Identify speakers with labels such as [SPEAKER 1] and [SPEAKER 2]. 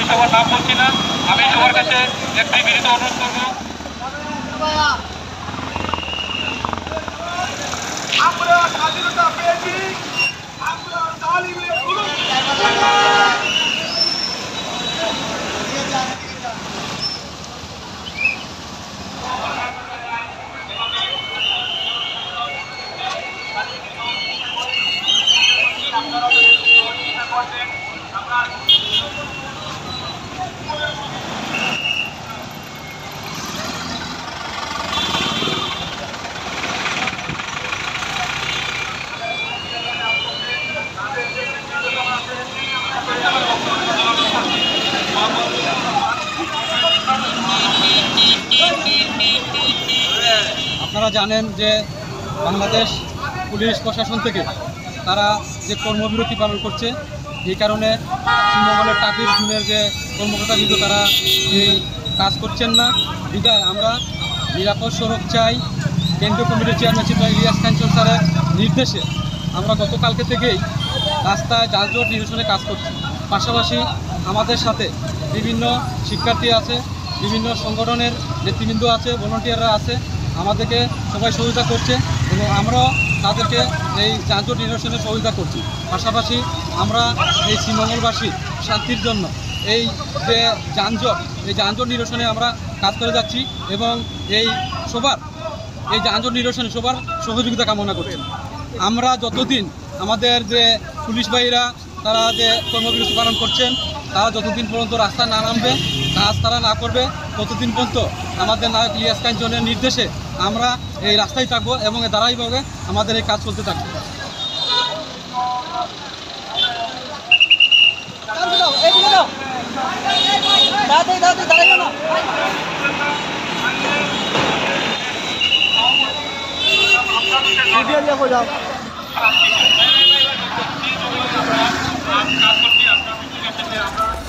[SPEAKER 1] আমি সবার নাম বলছি না, আমি সবার কাছে একটি বিনীত অনুরোধ করবো,
[SPEAKER 2] আমরা স্বাধীনতা পেয়েছি, আমরা তালিমের
[SPEAKER 3] আপনারা জানেন যে বাংলাদেশ পুলিশ প্রশাসন থেকে তারা যে কর্মবিরতি পালন করছে, এই কারণে ছিন্নমূলের টাকির জুনের যে কর্মকর্তা কিন্তু তারা এই কাজ করছেন না। বিদায় আমরা নিরাপদ সড়ক চাই। কেন্দ্রীয় কমিটির চেয়ারম্যান ছিল ইলিয়াস কাঞ্চন স্যারের নির্দেশে আমরা গতকালকে থেকেই রাস্তায় যানজট নিরসনে কাজ করছি। পাশাপাশি আমাদের সাথে বিভিন্ন শিক্ষার্থী আছে, বিভিন্ন সংগঠনের নেতৃবৃন্দ আছে, ভলান্টিয়াররা আছে, আমাদেরকে সবাই সহযোগিতা করছে এবং আমরাও তাদেরকে এই যানজট নিরসনে সহযোগিতা করছি। পাশাপাশি আমরা এই শ্রীমঙ্গলবাসীর শান্তির জন্য এই যে যানজট নিরসনে আমরা কাজ করে যাচ্ছি এবং এই যানজট নিরসনে সবার সহযোগিতা কামনা করছি। আমরা যতদিন আমাদের যে পুলিশ ভাইরা তারা যে কর্মবিরতি পালন করছেন, তারা যতদিন পর্যন্ত রাস্তা না নামবে, কাজ তারা না করবে, ততদিন পর্যন্ত আমাদের নায়ক ইলিয়াস কাঞ্চনের নির্দেশে আমরা এই রাস্তায় থাকবো এবং ধারাবাহিকভাবে আমাদের এই কাজ চলতে থাকবে।
[SPEAKER 1] কাজ করছি আপনার